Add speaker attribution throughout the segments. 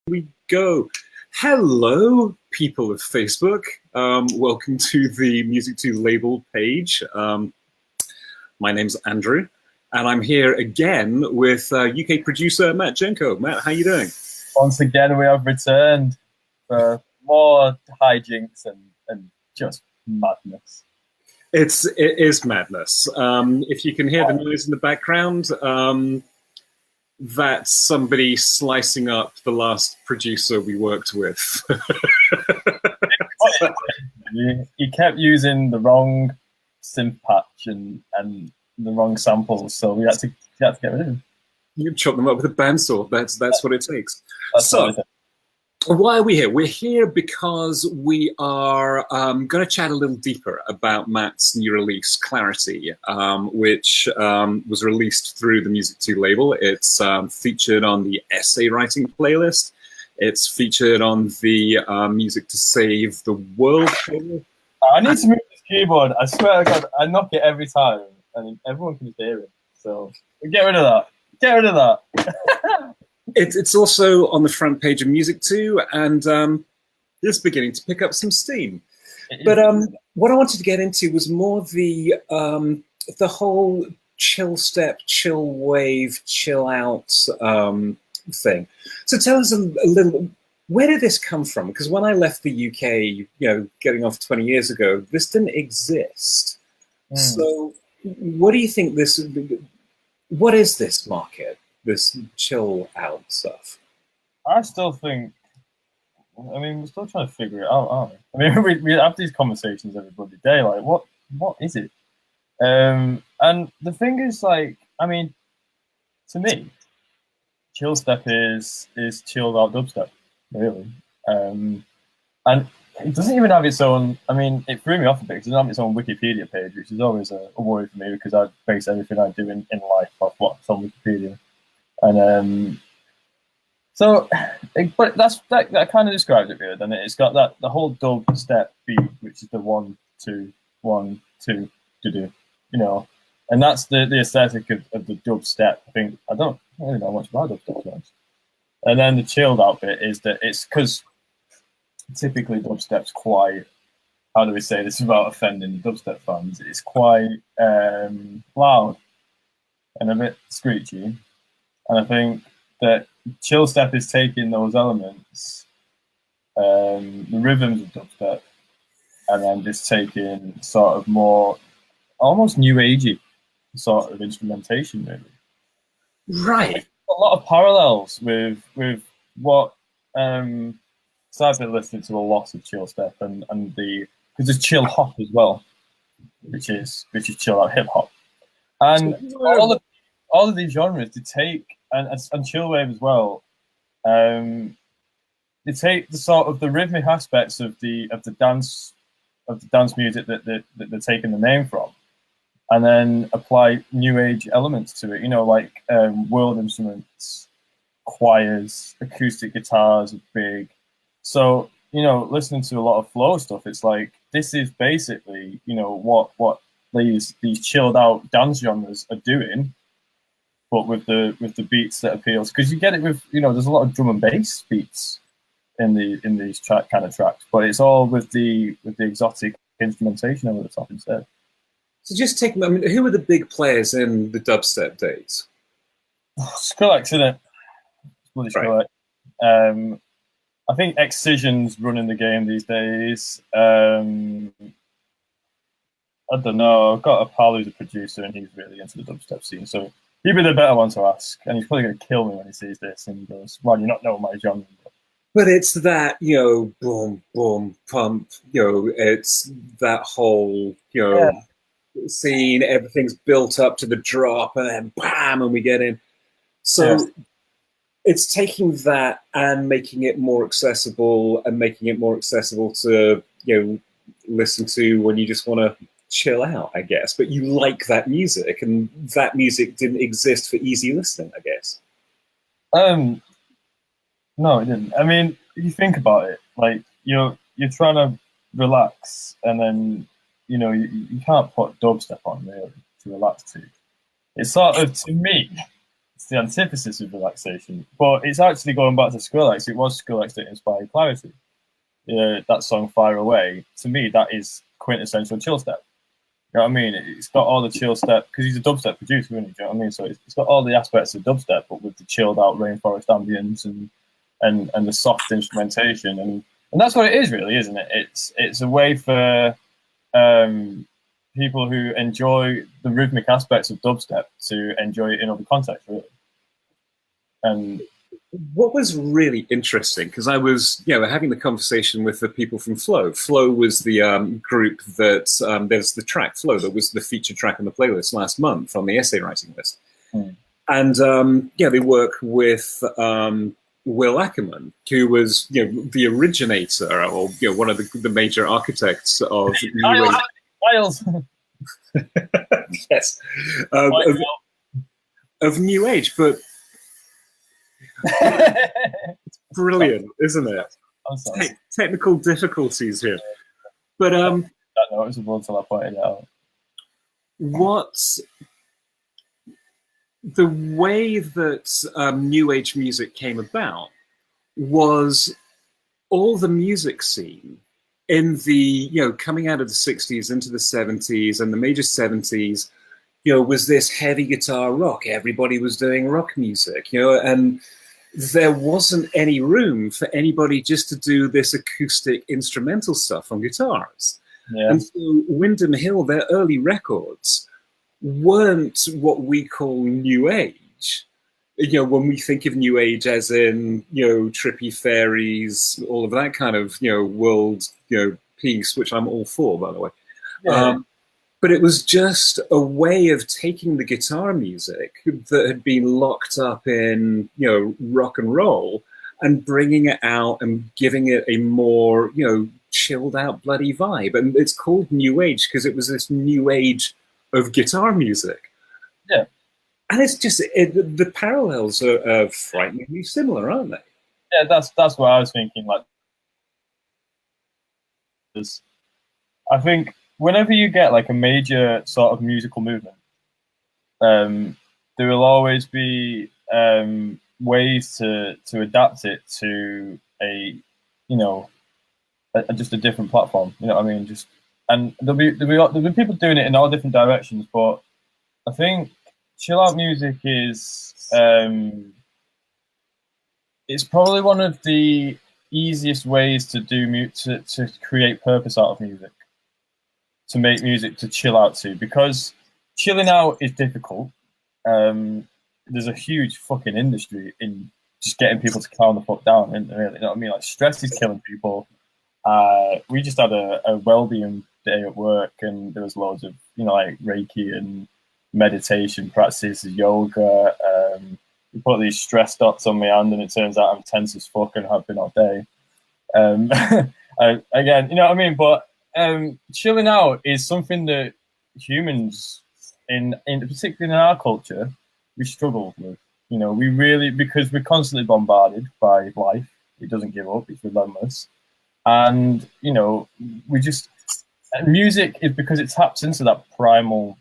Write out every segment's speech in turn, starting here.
Speaker 1: We go. Hello, people of Facebook. Welcome to the Musicto label page. My name's Andrew, and I'm here again with UK producer Matt Jenko. Matt, how you doing?
Speaker 2: Once again, we have returned for more hijinks and just madness.
Speaker 1: It is madness. If you can hear the noise in the background, that's somebody slicing up the last producer we worked with.
Speaker 2: He kept using the wrong synth patch and the wrong samples, so we had to get rid of him.
Speaker 1: You chop them up with a bandsaw. That's what it takes. So, why are we here? We're here because we are going to chat a little deeper about Matt's new release, Clarity, which was released through the Musicto label. It's featured on the essay writing playlist. It's featured on the Music to Save the World playlist.
Speaker 2: I need to move this keyboard. I swear to God, I knock it every time, and everyone can hear it. So get rid of that. Get rid of that.
Speaker 1: It's also on the front page of Musicto, and it's beginning to pick up some steam. But what I wanted to get into was more the whole chill step, chill wave, chill out thing. So tell us a little. Where did this come from? Because when I left the UK, getting off 20 years ago, this didn't exist. So what do you think this? What is this market? This chill out stuff?
Speaker 2: I still think, we're still trying to figure it out, aren't we? I mean, we have these conversations every bloody day, like, what is it? And the thing is, like, to me, chill step is chilled out dubstep, really. And it doesn't even have its own, it threw me off a bit because it doesn't have its own Wikipedia page, which is always a worry for me because I base everything I do in life off what's on Wikipedia. And but that kind of describes it really, doesn't it? It's got the whole dub step beat, which is the 1 2 1 2 do, and that's the aesthetic of the dub step. I don't really know much about dubstep, and then the chilled out bit is that it's because typically dubstep's quite, how do we say this without offending the dubstep fans? It's quite loud and a bit screechy. And I think that chill step is taking those elements, the rhythms of dubstep, and then just taking sort of more, almost new agey sort of instrumentation, really.
Speaker 1: Right.
Speaker 2: A lot of parallels with what. So I've been listening to a lot of chill step and because there's chill hop as well, which is chill out hip hop, and all of these genres to take and chill wave as well. They take the sort of the rhythmic aspects of the dance music that they're taking the name from, and then apply new age elements to it. Like world instruments, choirs, acoustic guitars are big. So listening to a lot of flow stuff, it's like this is basically what these chilled out dance genres are doing, but with the beats that appeals, because you get it with there's a lot of drum and bass beats in these kind of tracks, but it's all with the exotic instrumentation over the top instead.
Speaker 1: So just take, who were the big players in the dubstep days?
Speaker 2: Skrillex, isn't it? Bloody Skrillex. Right. I think Excision's running the game these days. I don't know. I've got a pal who's a producer and he's really into the dubstep scene, so he'd be the better one to ask. And he's probably going to kill me when he sees this and he goes, "Well, you not know my genre."
Speaker 1: But it's that, boom, boom, pump, it's that whole, scene, everything's built up to the drop and then bam, and we get in. So it's taking that and making it more accessible to, listen to when you just want to chill out, I guess. But you like that music, and that music didn't exist for easy listening, I guess.
Speaker 2: No, it didn't. You think about it, like you're trying to relax, and then you can't put dubstep on really to relax to. It's sort of, to me, it's the antithesis of relaxation. But it's actually going back to Skrillex. It was Skrillex that inspired Clarity. That song "Fire Away." To me, that is quintessential chill step. You know what I mean? It's got all the chill step because he's a dubstep producer, isn't he? Do you know what I mean? So it's got all the aspects of dubstep, but with the chilled out rainforest ambience and the soft instrumentation, and that's what it is, really, isn't it? It's a way for people who enjoy the rhythmic aspects of dubstep to enjoy it in other contexts, really. And
Speaker 1: what was really interesting, because I was, having the conversation with the people from Flow. Flow was the group that, there's the track Flow that was the featured track on the playlist last month on the essay writing list. And, they work with Will Ackerman, who was, the originator or, one of the major architects of New Age.
Speaker 2: Miles.
Speaker 1: Yes. Of New Age, but it's brilliant, isn't it?
Speaker 2: I'm sorry.
Speaker 1: Technical difficulties here. But
Speaker 2: I don't know, it was until I pointed it out.
Speaker 1: The way that New Age music came about was all the music scene in the, coming out of the 60s into the 70s and the major 70s, was this heavy guitar rock. Everybody was doing rock music, and there wasn't any room for anybody just to do this acoustic instrumental stuff on guitars.
Speaker 2: Yeah.
Speaker 1: And so Windham Hill, their early records, weren't what we call New Age. When we think of New Age as in, trippy fairies, all of that kind of, world, peace, which I'm all for, by the way.
Speaker 2: Yeah.
Speaker 1: But it was just a way of taking the guitar music that had been locked up in, rock and roll and bringing it out and giving it a more, chilled out, bloody vibe. And it's called New Age because it was this new age of guitar music.
Speaker 2: Yeah.
Speaker 1: And it's just, the parallels are frighteningly similar, aren't they?
Speaker 2: Yeah, that's what I was thinking. Like, I think whenever you get like a major sort of musical movement, there will always be ways to adapt it to a, just a different platform. You know what I mean? And there'll be people doing it in all different directions. But I think chill out music is it's probably one of the easiest ways to to create purpose out of music. To make music to chill out to, because chilling out is difficult. There's a huge fucking industry in just getting people to calm the fuck down, and really, you know what I mean? Like, stress is killing people. We just had a well-being day at work, and there was loads of, like Reiki and meditation practices, yoga. We put these stress dots on my hand, and it turns out I'm tense as fuck and have been all day. Again, you know what I mean? But chilling out is something that humans, in particularly in our culture, we struggle with. We really, because we're constantly bombarded by life. It doesn't give up. It's relentless, and music is, because it taps into that primal,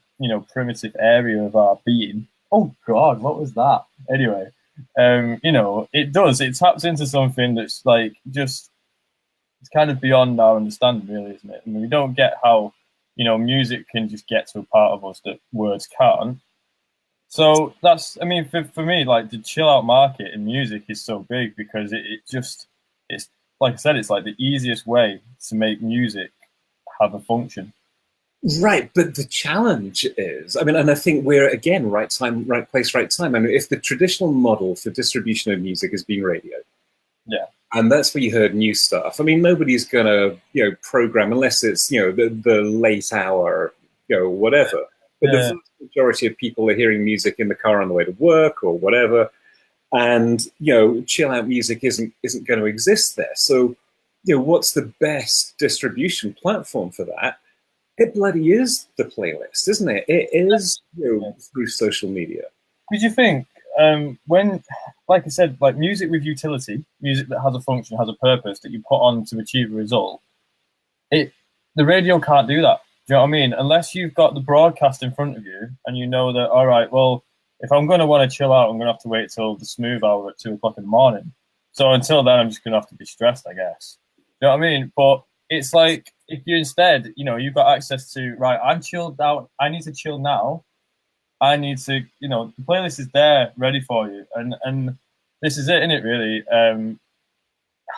Speaker 2: primitive area of our being. Oh God, what was that? Anyway, it does. It taps into something that's like just. It's kind of beyond our understanding, really, isn't it? I mean, we don't get how, music can just get to a part of us that words can't. So that's, I mean, for me, like, the chill out market in music is so big because it's like I said, it's like the easiest way to make music have a function.
Speaker 1: Right, but the challenge is, I mean, and I think we're, again, right time, right place, right time. I mean, if the traditional model for distribution of music has been radio,
Speaker 2: yeah,
Speaker 1: and that's where you heard new stuff. I mean, nobody's gonna, program unless it's, the late hour, whatever. But the vast majority of people are hearing music in the car on the way to work or whatever, and chill out music isn't going to exist there. So, what's the best distribution platform for that? It bloody is the playlist, isn't it? It is through social media.
Speaker 2: Would you think? When, like I said, like music with utility, music that has a function, has a purpose that you put on to achieve a result, the radio can't do that. Do you know what I mean? Unless you've got the broadcast in front of you and you know that, all right, well, If I'm going to want to chill out, I'm going to have to wait till the smooth hour at 2 o'clock in the morning. So until then, I'm just going to have to be stressed, I guess. You know what I mean? But it's like, if you instead, you know, you've got access to, right, I'm chilled out, I need to chill now. I need to, you know, the playlist is there ready for you. And this is it, isn't it, really?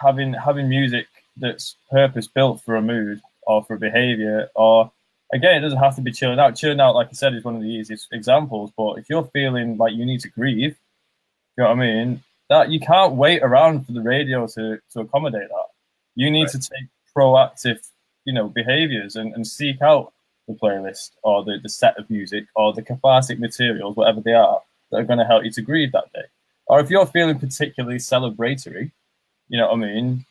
Speaker 2: Having music that's purpose built for a mood or for a behavior, or again, it doesn't have to be chilling out. Chilling out, like I said, is one of the easiest examples. But if you're feeling like you need to grieve, you know what I mean? That you can't wait around for the radio to accommodate that. You need to take proactive, you know, behaviors and seek out the playlist or the set of music or the cathartic materials, whatever they are, that are going to help you to grieve that day. Or if you're feeling particularly celebratory, you know what I mean?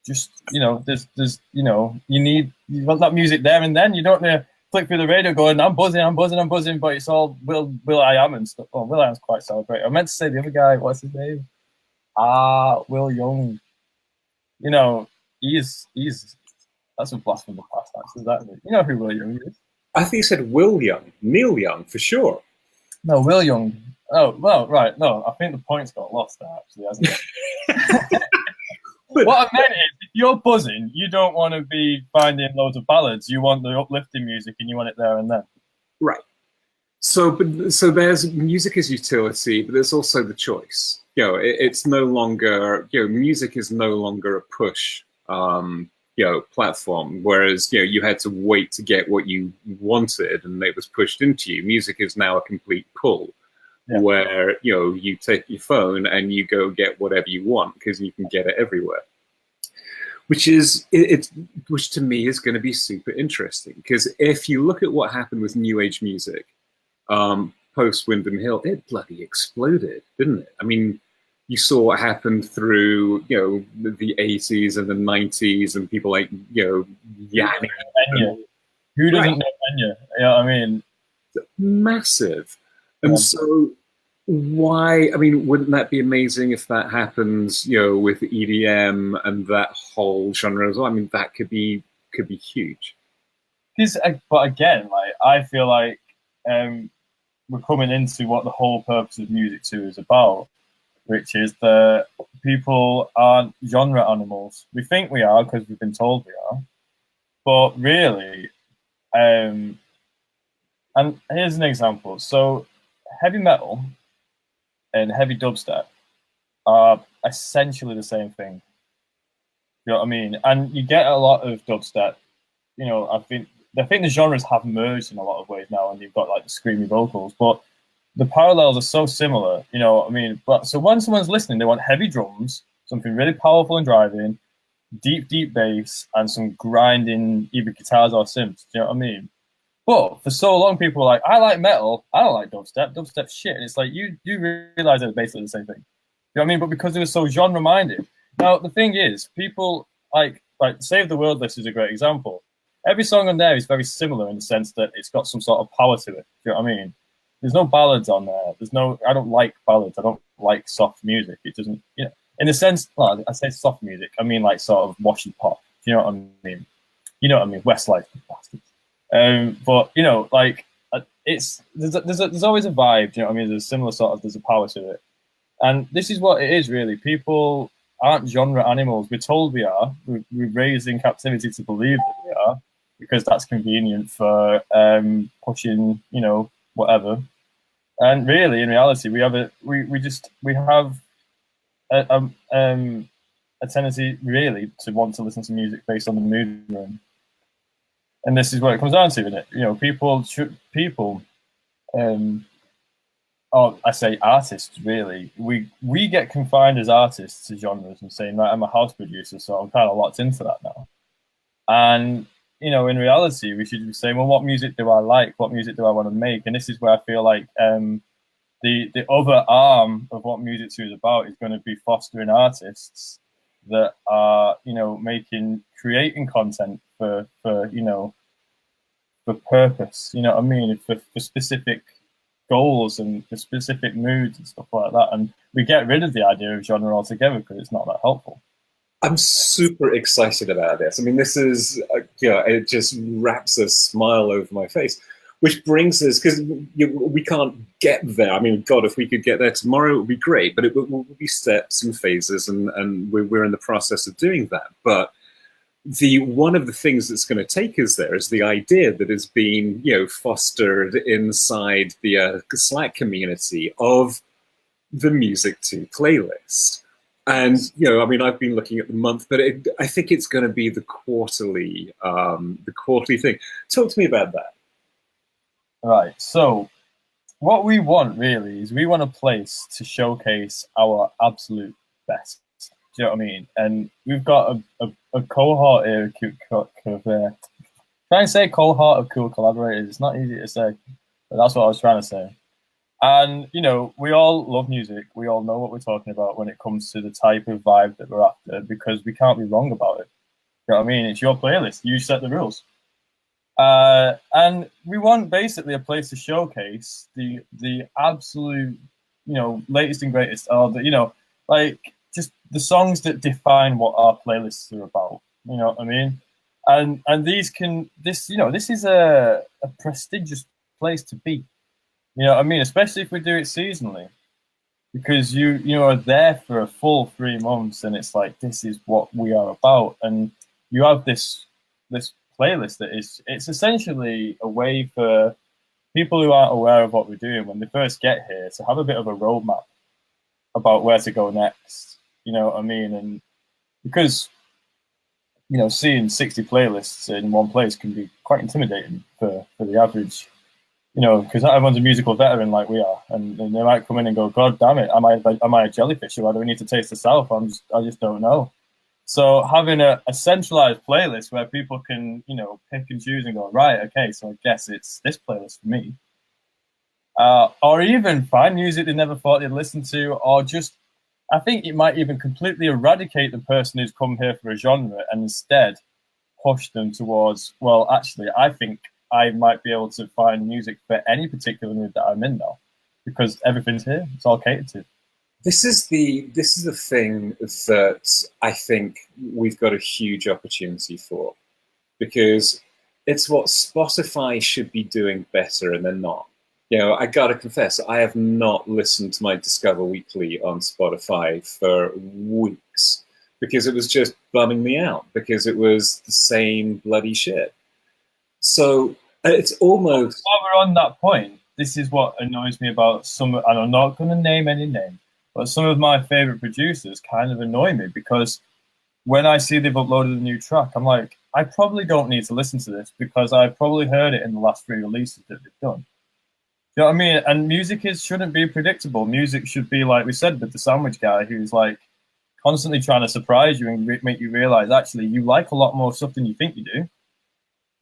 Speaker 2: Just, you know, there's you know, you want that music there and then. You don't need to click through the radio going, I'm buzzing, but it's all Will.i.am and stuff. Oh, Will.i.am's quite celebratory. I meant to say the other guy, what's his name? Will Young. You know, he's that's a blast from the past, actually, isn't it? You know who Will Young is?
Speaker 1: I think you said Will Young, Neil Young, for sure.
Speaker 2: No, Will Young. Oh, well, right. No, I think the points got lost there, actually, hasn't it? What I meant is, if you're buzzing, you don't want to be finding loads of ballads. You want the uplifting music, and you want it there and then. Right.
Speaker 1: So there's music as utility, but there's also the choice. You know, it's no longer, you know, music is no longer a push, you know, platform. Whereas, you know, you had to wait to get what you wanted, and it was pushed into you. Music is now a complete pull. Yeah. Where, you know, you take your phone and you go get whatever you want because you can get it everywhere, which to me is going to be super interesting, because if you look at what happened with new age music post Windham Hill, it bloody exploded, didn't it? I mean, you saw what happened through, you know, the 80s and the 90s, and people like, you know, Yanni.
Speaker 2: Who doesn't know Enya? You know what I mean?
Speaker 1: Massive. And so why, I mean, wouldn't that be amazing if that happens, you know, with EDM and that whole genre as well? I mean, that could be huge.
Speaker 2: But again, like, I feel like we're coming into what the whole purpose of Musicto is about, which is that people aren't genre animals. We think we are because we've been told we are, but really, and here's an example. So heavy metal and heavy dubstep are essentially the same thing. You know what I mean? And you get a lot of dubstep. You know, I think the genres have merged in a lot of ways now, and you've got like the screamy vocals, but the parallels are so similar. You know what I mean? But so when someone's listening, they want heavy drums, something really powerful and driving, deep bass, and some grinding either guitars or synths. Do you know what I mean? But for so long, people were like, I like metal, I don't like dubstep, dubstep's shit. And it's like, you realize they're basically the same thing. You know what I mean? But because they were so genre-minded. Now, the thing is, people like Save the World List is a great example. Every song on there is very similar in the sense that it's got some sort of power to it. Do you know what I mean? There's no ballads on there. I don't like ballads. I don't like soft music. It doesn't, you know, in a sense, well, I say soft music, I mean like sort of washy pop. Do you know what I mean? You know what I mean? Westlife bastards. But you know, like there's always a vibe. Do you know what I mean? There's a similar there's a power to it, and this is what it is really. People aren't genre animals. We're told we are. We're raised in captivity to believe that we are, because that's convenient for pushing, you know, whatever. And really, in reality, we have a tendency really to want to listen to music based on the mood we're in. And this is what it comes down to, isn't it? You know, I say artists, really. We get confined as artists to genres and saying, right, I'm a house producer, so I'm kind of locked into that now. And, you know, in reality, we should be saying, well, what music do I like? What music do I want to make? And this is where I feel like the other arm of what Musicto is about is going to be fostering artists that are, you know, creating content for you know, for purpose, you know what I mean, for specific goals and for specific moods and stuff like that. And we get rid of the idea of genre altogether because it's not that helpful.
Speaker 1: I'm super excited about this. I mean, this is, you know, it just wraps a smile over my face. which brings us, because we can't get there. I mean, God, if we could get there tomorrow, it would be great. But it will be steps and phases, and we're in the process of doing that. But one of the things that's going to take us there is the idea that has been, fostered inside the Slack community of the Musicto playlist. And, I mean, I've been looking at the month, but I think it's going to be the quarterly thing. Talk to me about that.
Speaker 2: Right. So what we want really is we want a place to showcase our absolute best. Do you know what I mean? And we've got a cohort here of try and say cohort of cool collaborators. It's not easy to say, but that's what I was trying to say. And, we all love music. We all know what we're talking about when it comes to the type of vibe that we're after, because we can't be wrong about it. You know what I mean? It's your playlist. You set the rules. And we want basically a place to showcase the absolute, latest and greatest, or just the songs that define what our playlists are about. You know what I mean? And this is a prestigious place to be. You know what I mean? Especially if we do it seasonally, because you are there for a full 3 months, and it's like, this is what we are about. And you have this playlist that it's essentially a way for people who aren't aware of what we're doing when they first get here to have a bit of a roadmap about where to go next. You know what I mean? And because seeing 60 playlists in one place can be quite intimidating for the average, because not everyone's a musical veteran like we are, and they might come in and go, God damn it, am I a jellyfish, or why do we need to taste the South? I just don't know. So having a centralized playlist where people can, pick and choose and go, right, okay, so I guess it's this playlist for me. Or even find music they never thought they'd listen to, or just, I think it might even completely eradicate the person who's come here for a genre and instead push them towards, well, actually, I think I might be able to find music for any particular mood that I'm in now, because everything's here. It's all catered to.
Speaker 1: This is the thing that I think we've got a huge opportunity for, because it's what Spotify should be doing better, and they're not. I gotta confess, I have not listened to my Discover Weekly on Spotify for weeks, because it was just bumming me out, because it was the same bloody shit. So it's almost...
Speaker 2: While we're on that point, this is what annoys me about some, and I'm not going to name any names, but some of my favorite producers kind of annoy me, because when I see they've uploaded a new track, I'm like, I probably don't need to listen to this, because I've probably heard it in the last 3 releases that they've done. You know what I mean? And music shouldn't be predictable. Music should be, like we said, with the sandwich guy, who's like constantly trying to surprise you and make you realize, actually, you like a lot more stuff than you think you do.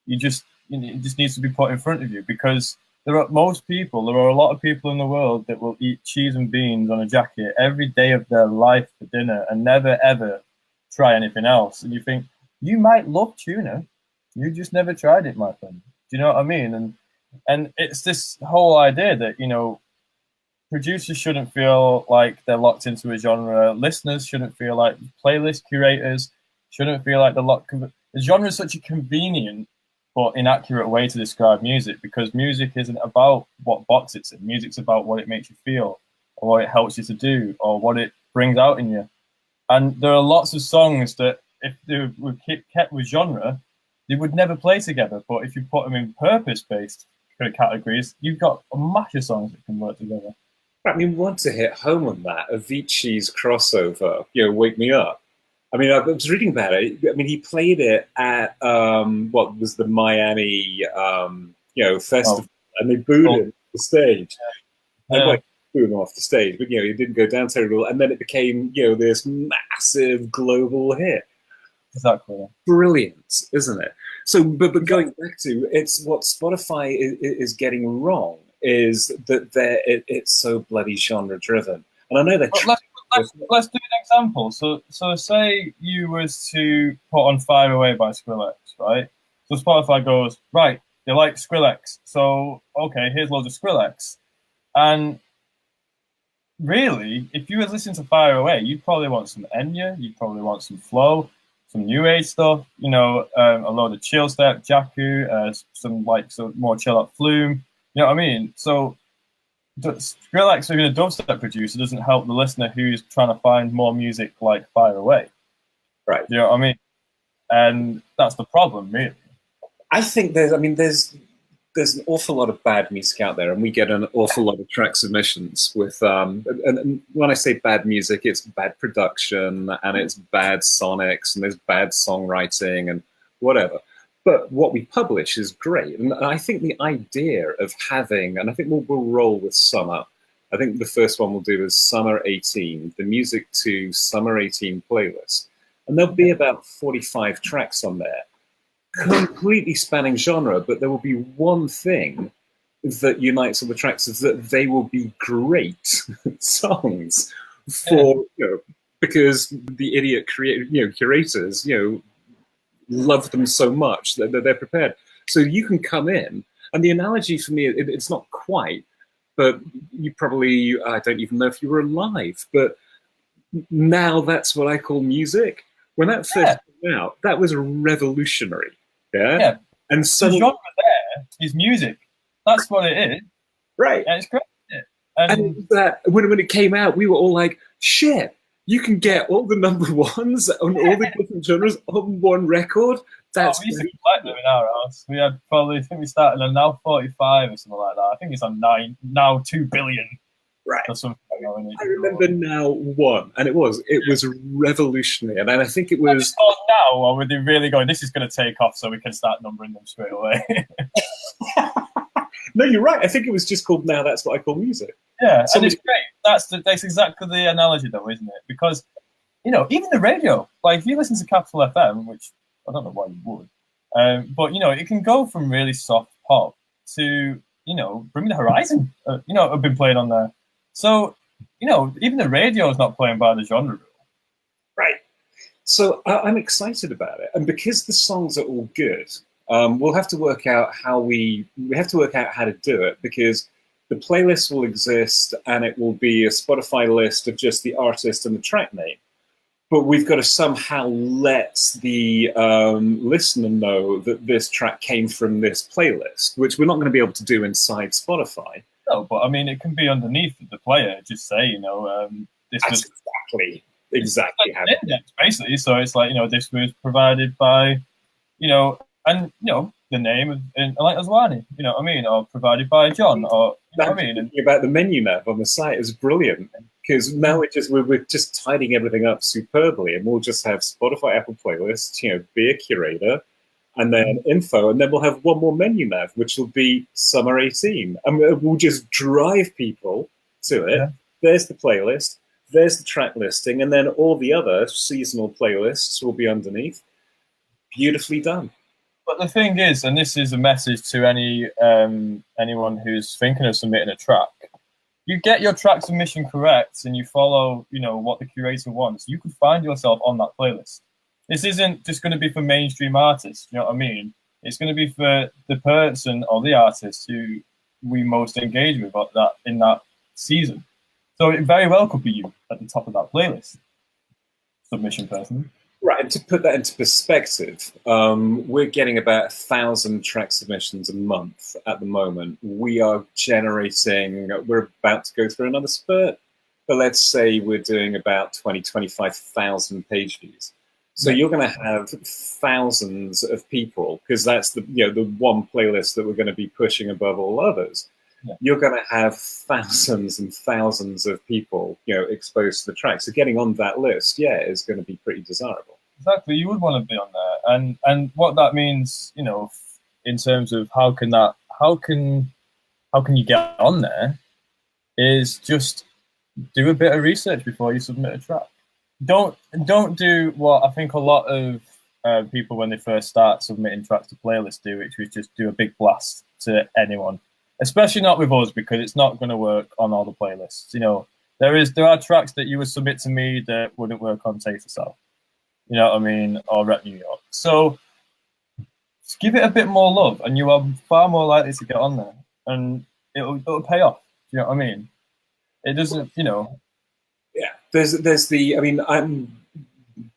Speaker 2: It just needs to be put in front of you, because there are a lot of people in the world that will eat cheese and beans on a jacket every day of their life for dinner and never, ever try anything else. And you think, you might love tuna, you just never tried it, my friend. Do you know what I mean? And it's this whole idea that, producers shouldn't feel like they're locked into a genre. Listeners shouldn't feel like, playlist curators shouldn't feel like they're locked. The genre is such a convenient but inaccurate way to describe music, because music isn't about what box it's in. Music's about what it makes you feel, or what it helps you to do, or what it brings out in you. And there are lots of songs that, if they were kept with genre, they would never play together. But if you put them in purpose-based categories, you've got a mash of songs that can work together.
Speaker 1: I mean, want to hit home on that, Avicii's crossover, Wake Me Up. I mean, I was reading about it. I mean, he played it at what was the Miami, festival, and they booed him off the stage. And like, booed him off the stage, but he didn't go down terribly well. And then it became, this massive global hit.
Speaker 2: Exactly.
Speaker 1: Brilliant, isn't it? So, but going back to, it's what Spotify is getting wrong is that it's so bloody genre driven. And I know that.
Speaker 2: Let's do an example. So say you was to put on Fire Away by Skrillex, right? So Spotify goes, right, they like Skrillex, so okay, here's loads of Skrillex. And really, if you were listening to Fire Away, you'd probably want some Enya, you'd probably want some Flow, some new age stuff, you know, a load of Chillstep, Jakku, some more chill out Flume. You know what I mean? So Skrillex being a dubstep producer doesn't help the listener who's trying to find more music like Fire Away.
Speaker 1: Right.
Speaker 2: You know what I mean? And that's the problem, really.
Speaker 1: I think there's an awful lot of bad music out there, and we get an awful lot of track submissions with and when I say bad music, it's bad production and it's bad sonics and there's bad songwriting and whatever. But what we publish is great, and I think the idea of having, and I think we'll roll with summer. I think the first one we'll do is Summer 18, the Musicto Summer 18 playlist, and there'll be about 45 tracks on there, completely spanning genre, but there will be one thing that unites all the tracks, is that they will be great songs for, you know, because the idiot curators, you know, love them so much that they're prepared. So you can come in, and the analogy for me, it's not quite, but you probably, I don't even know if you were alive, but now that's what I call music. When that first came out, that was revolutionary. Yeah. And so
Speaker 2: the genre there is music. That's what it is.
Speaker 1: Right.
Speaker 2: And it's great.
Speaker 1: And that when it came out, we were all like, shit, you can get all the number ones on all the different genres on one record. That's
Speaker 2: we used to collect them in our house. We had probably, I think we started on now 45 or something like that. I think it's on now 2 billion.
Speaker 1: Right.
Speaker 2: Or something.
Speaker 1: I remember now one, and it was revolutionary, and I think it was
Speaker 2: now, or were they really going, this is going to take off so we can start numbering them straight away?
Speaker 1: No, you're right. I think it was just called Now That's What I Call Music.
Speaker 2: Yeah, and it's great. That's exactly the analogy, though, isn't it? Because, you know, even the radio, like if you listen to Capital FM, which I don't know why you would, but, you know, it can go from really soft pop to, you know, Bring Me the Horizon, you know, have been played on there. So, you know, even the radio is not playing by the genre rule.
Speaker 1: Right. So I'm excited about it. And because the songs are all good, we'll have to work out how how to do it, because the playlist will exist and it will be a Spotify list of just the artist and the track name. But we've got to somehow let the listener know that this track came from this playlist, which we're not going to be able to do inside Spotify.
Speaker 2: No, but I mean, it can be underneath the player. Just say, you know, this was
Speaker 1: exactly how
Speaker 2: index, basically. So it's like, you know, this was provided by, you know, and you know, the name of like Aswani, you know what I mean, or provided by John, or you know what I mean. And
Speaker 1: about the menu nav on the site is brilliant, because now we're just tidying everything up superbly, and we'll just have Spotify, Apple playlists, you know, be a curator. And then info, and then we'll have one more menu nav, which will be Summer 18. And we'll just drive people to it. Yeah. There's the playlist, there's the track listing, and then all the other seasonal playlists will be underneath. Beautifully done.
Speaker 2: But the thing is, and this is a message to anyone who's thinking of submitting a track, you get your track submission correct and you follow, you know, what the curator wants, you could find yourself on that playlist. This isn't just going to be for mainstream artists, you know what I mean? It's going to be for the person or the artist who we most engage with in that season. So it very well could be you at the top of that playlist. Submission person.
Speaker 1: Right, and to put that into perspective, we're getting about 1,000 track submissions a month at the moment. We're about to go through another spurt, but let's say we're doing about 25,000 page views. So you're going to have thousands of people, because that's the one playlist that we're going to be pushing above all others. Yeah. You're going to have thousands and thousands of people, you know, exposed to the track. So getting on that list, is going to be pretty desirable.
Speaker 2: Exactly, you would want to be on there, and what that means, you know, in terms of how can you get on there, is just do a bit of research before you submit a track. Don't do what I think a lot of people when they first start submitting tracks to playlists do, which is just do a big blast to anyone. Especially not with us, because it's not going to work on all the playlists. You know, there are tracks that you would submit to me that wouldn't work on Taste the South. You know what I mean? Or Rep New York. So just give it a bit more love, and you are far more likely to get on there, and it'll pay off. You know what I mean? It doesn't, you know.
Speaker 1: Yeah, there's the. I mean,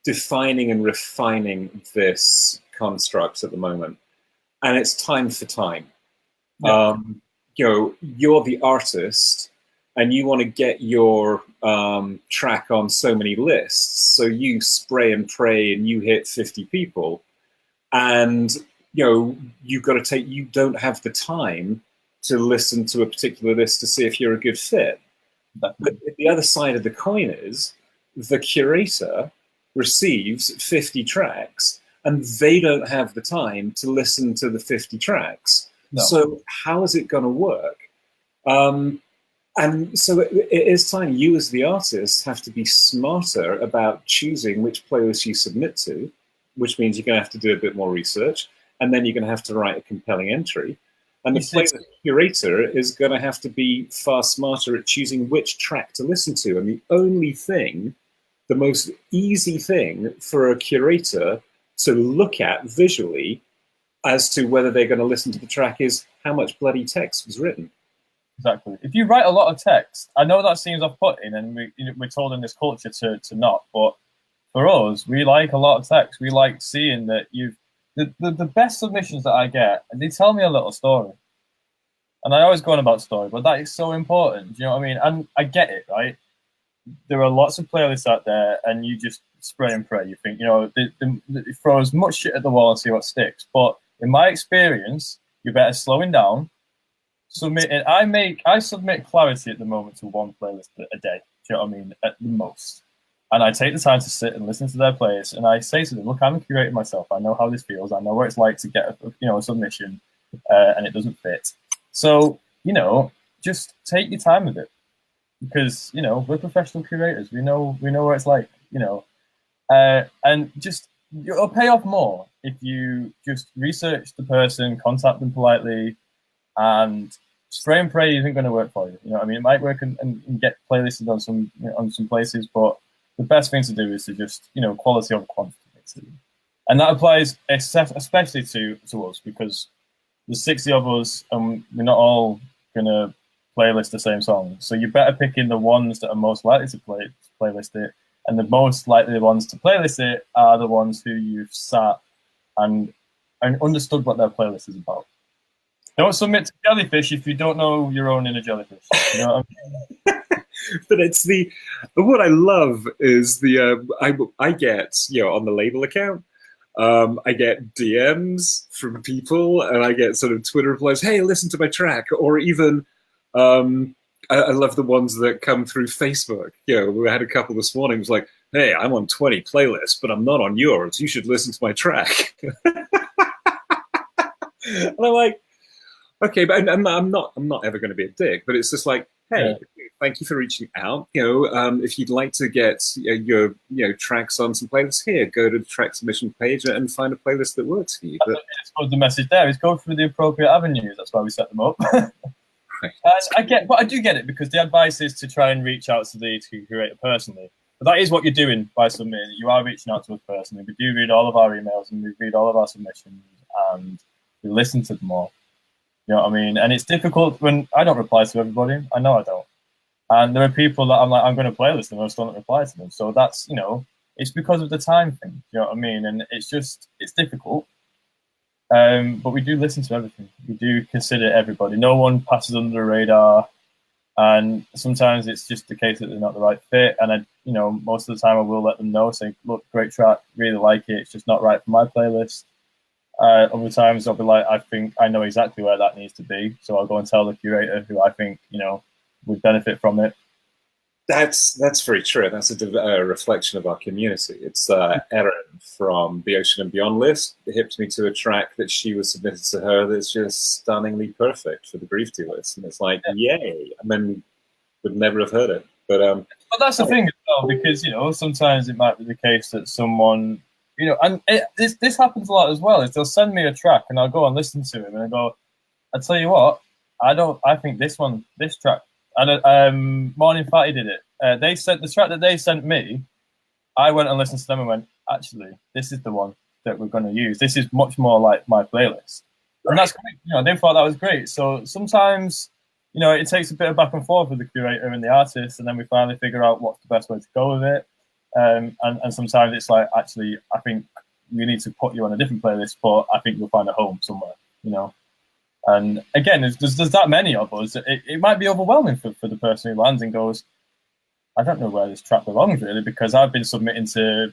Speaker 1: defining and refining this construct at the moment, and it's time for time.
Speaker 2: Yeah.
Speaker 1: You're the artist, and you want to get your track on so many lists, so you spray and pray, and you hit 50 people, and you've got to take. You don't have the time to listen to a particular list to see if you're a good fit. But the other side of the coin is the curator receives 50 tracks and they don't have the time to listen to the 50 tracks. No. So how is it going to work? And so it is time you as the artist have to be smarter about choosing which playlist you submit to, which means you're going to have to do a bit more research, and then you're going to have to write a compelling entry. And the playlist curator is going to have to be far smarter at choosing which track to listen to. And the only thing, the most easy thing for a curator to look at visually as to whether they're going to listen to the track is how much bloody text was written.
Speaker 2: Exactly. If you write a lot of text, I know that seems off-putting, and we're told in this culture to not, but for us, we like a lot of text. We like seeing that the best submissions that I get, and they tell me a little story. And I always go on about story, but that is so important. Do you know what I mean? And I get it, right? There are lots of playlists out there, and you just spray and pray. You think, they throw as much shit at the wall and see what sticks. But in my experience, you're better slowing down, submitting. I submit clarity at the moment to one playlist a day. Do you know what I mean? At the most. And I take the time to sit and listen to their playlist, and I say to them, look, I'm a curator myself. I know how this feels. I know what it's like to get a submission, and it doesn't fit. So, just take your time with it, because, we're professional curators. We know what it's like, and just, it'll pay off more if you just research the person, contact them politely, and spray and pray isn't going to work for you. You know what I mean? It might work and get playlisted on some places, but the best thing to do is to just, quality over quantity, basically. And that applies especially to us, because there's 60 of us, and we're not all going to playlist the same song. So you better pick in the ones that are most likely to playlist it, and the most likely ones to playlist it are the ones who you've sat and understood what their playlist is about. Don't submit to Jellyfish if you don't know your own inner Jellyfish. You know what I mean?
Speaker 1: But it's what I love is I get, on the label account, I get DMs from people, and I get sort of Twitter replies, hey, listen to my track, or even I love the ones that come through Facebook. We had a couple this morning. It was like, hey, I'm on 20 playlists, but I'm not on yours. You should listen to my track. And I'm like, okay, but I'm not ever going to be a dick, but it's just like, hey, thank you for reaching out. If you'd like to get your tracks on some playlists, here, go to the track submission page and find a playlist that works for you. But
Speaker 2: the message there is go through the appropriate avenues. That's why we set them up. Right. I do get it, because the advice is to try and reach out to the curator personally. But that is what you're doing by submitting. You are reaching out to us personally. We do read all of our emails, and we read all of our submissions, and we listen to them all. You know what I mean? And it's difficult when I don't reply to everybody. I know I don't. And there are people that I'm like, I'm going to playlist them, and I still don't reply to them. So that's, it's because of the time thing. You know what I mean? And it's difficult. But we do listen to everything. We do consider everybody. No one passes under the radar. And sometimes it's just the case that they're not the right fit. And most of the time I will let them know, say, look, great track, really like it. It's just not right for my playlist. Other times I'll be like, I think I know exactly where that needs to be, so I'll go and tell the curator who I think would benefit from it.
Speaker 1: That's very true. That's a reflection of our community. It's Erin from the Ocean and Beyond list hipped me to a track that she was submitted to her that's just stunningly perfect for the Grief To list, and it's like, yay! I mean, would never have heard it, but
Speaker 2: that's the thing as well, because sometimes it might be the case that someone. And this happens a lot as well, is they'll send me a track and I'll go and listen to it, and I go, I tell you what, I think this track, and Morning Fatty did it. They sent the track that they sent me, I went and listened to them and went, actually, this is the one that we're going to use. This is much more like my playlist. Right. And that's great. They thought that was great. So sometimes, it takes a bit of back and forth with the curator and the artist, and then we finally figure out what's the best way to go with it. And sometimes it's like, actually, I think we need to put you on a different playlist, but I think you'll find a home somewhere, you know. And again, there's that many of us. It might be overwhelming for the person who lands and goes, I don't know where this track belongs really, because I've been submitting to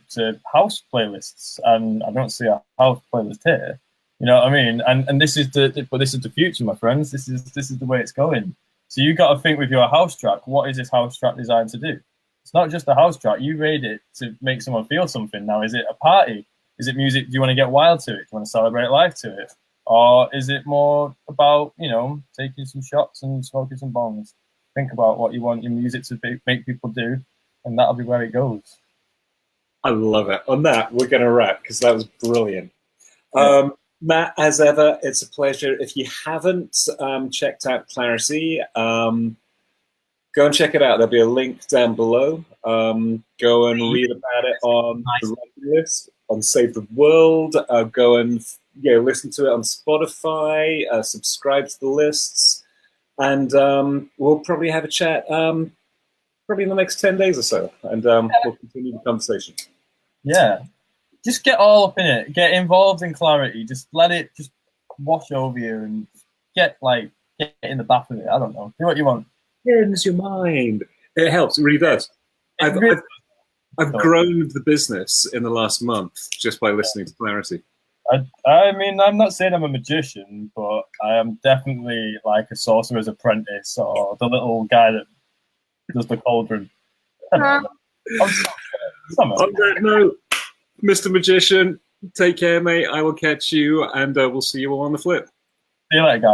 Speaker 2: house playlists and I don't see a house playlist here. You know what I mean? And this is the future, my friends. This is the way it's going. So you got to think with your house track, what is this house track designed to do? It's not just a house track. You made it to make someone feel something. Now, is it a party? Is it music? Do you want to get wild to it? Do you want to celebrate life to it? Or is it more about, you know, taking some shots and smoking some bongs? Think about what you want your music to make people do, and that'll be where it goes.
Speaker 1: I love it. On that, we're going to wrap because that was brilliant. Yeah. Matt, as ever, it's a pleasure. If you haven't checked out Clarity, go and check it out. There'll be a link down below. Go and read about it on the record list, on Save the World. Go and listen to it on Spotify. Subscribe to the lists. And we'll probably have a chat probably in the next 10 days or so. And we'll continue the conversation.
Speaker 2: Yeah. Just get all up in it. Get involved in Clarity. Just let it just wash over you and get in the bath of it. I don't know. Do what you want.
Speaker 1: Cleanse your mind. It helps. It really does. I've grown the business in the last month just by listening to Clarity.
Speaker 2: I mean, I'm not saying I'm a magician, but I am definitely like a sorcerer's apprentice or the little guy that does the cauldron. On
Speaker 1: that note, Mr. Magician, take care, mate. I will catch you, and we'll see you all on the flip.
Speaker 2: See you later, guys.